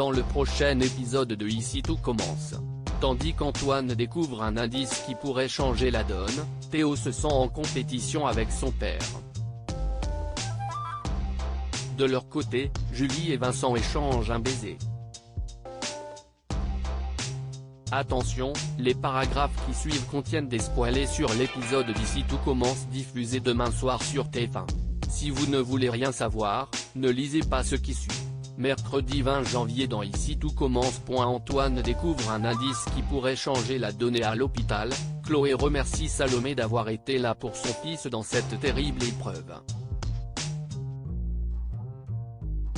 dans le prochain épisode de Ici tout commence. Tandis qu'Antoine découvre un indice qui pourrait changer la donne, Théo se sent en compétition avec son père. De leur côté, Julie et Vincent échangent un baiser. Attention, les paragraphes qui suivent contiennent des spoilers sur l'épisode d'Ici tout commence diffusé demain soir sur TF1. Si vous ne voulez rien savoir, ne lisez pas ce qui suit. Mercredi 20 janvier dans Ici tout commence. Antoine découvre un indice qui pourrait changer la donne à l'hôpital. Chloé remercie Salomé d'avoir été là pour son fils dans cette terrible épreuve.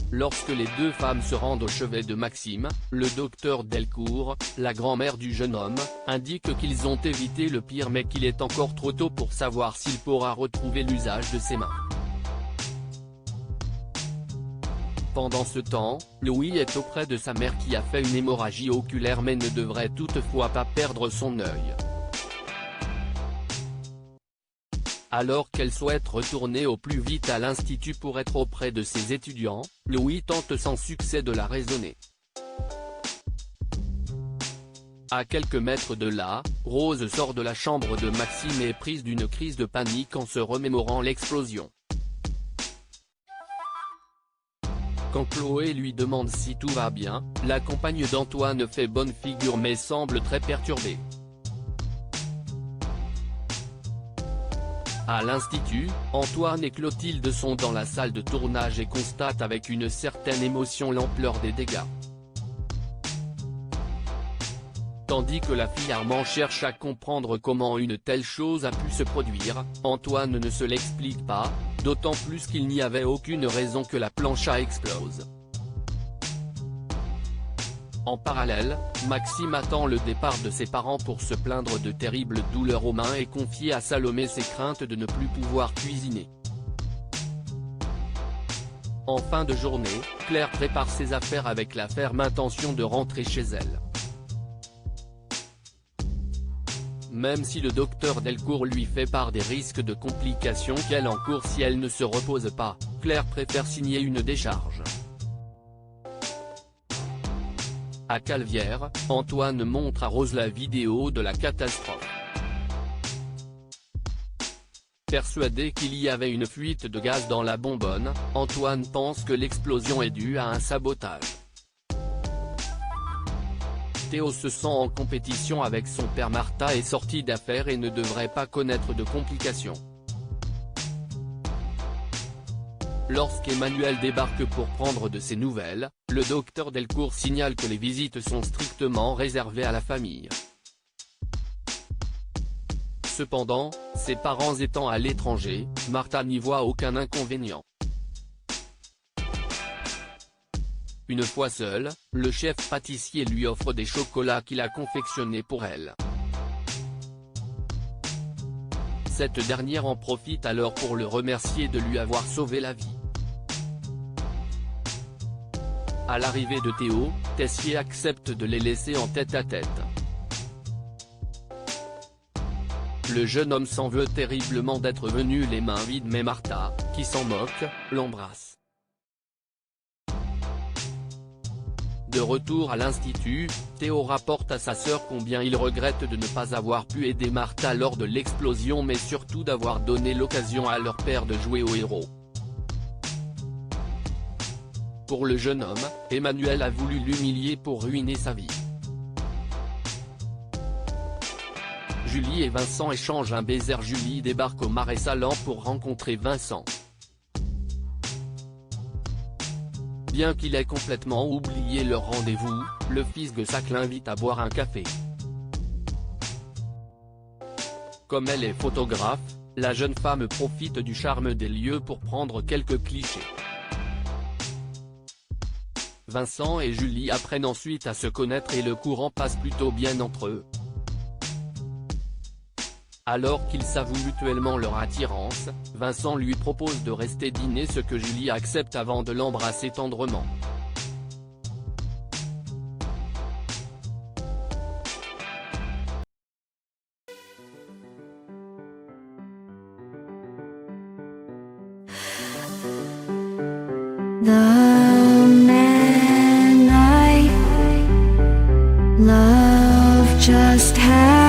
Lorsque les deux femmes se rendent au chevet de Maxime, le docteur Delcourt, la grand-mère du jeune homme, indique qu'ils ont évité le pire mais qu'il est encore trop tôt pour savoir s'il pourra retrouver l'usage de ses mains. Pendant ce temps, Louis est auprès de sa mère qui a fait une hémorragie oculaire mais ne devrait toutefois pas perdre son œil. Alors qu'elle souhaite retourner au plus vite à l'institut pour être auprès de ses étudiants, Louis tente sans succès de la raisonner. À quelques mètres de là, Rose sort de la chambre de Maxime et est prise d'une crise de panique en se remémorant l'explosion. Quand Chloé lui demande si tout va bien, la compagne d'Antoine fait bonne figure mais semble très perturbée. À l'institut, Antoine et Clotilde sont dans la salle de tournage et constatent avec une certaine émotion l'ampleur des dégâts. Tandis que la fille Armand cherche à comprendre comment une telle chose a pu se produire, Antoine ne se l'explique pas, d'autant plus qu'il n'y avait aucune raison que la plancha explose. En parallèle, Maxime attend le départ de ses parents pour se plaindre de terribles douleurs aux mains et confier à Salomé ses craintes de ne plus pouvoir cuisiner. En fin de journée, Claire prépare ses affaires avec la ferme intention de rentrer chez elle. Même si le docteur Delcourt lui fait part des risques de complications qu'elle encourt si elle ne se repose pas, Claire préfère signer une décharge. À Calvière, Antoine montre à Rose la vidéo de la catastrophe. Persuadé qu'il y avait une fuite de gaz dans la bonbonne, Antoine pense que l'explosion est due à un sabotage. Théo se sent en compétition avec son père. Martha est sortie d'affaires et ne devrait pas connaître de complications. Lorsqu'Emmanuel débarque pour prendre de ses nouvelles, le docteur Delcourt signale que les visites sont strictement réservées à la famille. Cependant, ses parents étant à l'étranger, Martha n'y voit aucun inconvénient. Une fois seule, le chef pâtissier lui offre des chocolats qu'il a confectionnés pour elle. Cette dernière en profite alors pour le remercier de lui avoir sauvé la vie. À l'arrivée de Théo, Tessier accepte de les laisser en tête-à-tête. Le jeune homme s'en veut terriblement d'être venu les mains vides mais Martha, qui s'en moque, l'embrasse. De retour à l'institut, Théo rapporte à sa sœur combien il regrette de ne pas avoir pu aider Martha lors de l'explosion mais surtout d'avoir donné l'occasion à leur père de jouer au héros. Pour le jeune homme, Emmanuel a voulu l'humilier pour ruiner sa vie. Julie et Vincent échangent un baiser. Julie débarque au Marais Salants pour rencontrer Vincent. Bien qu'il ait complètement oublié leur rendez-vous, le fils de Sac l'invite à boire un café. Comme elle est photographe, la jeune femme profite du charme des lieux pour prendre quelques clichés. Vincent et Julie apprennent ensuite à se connaître et le courant passe plutôt bien entre eux. Alors qu'ils s'avouent mutuellement leur attirance, Vincent lui propose de rester dîner, ce que Julie accepte avant de l'embrasser tendrement. The man I just had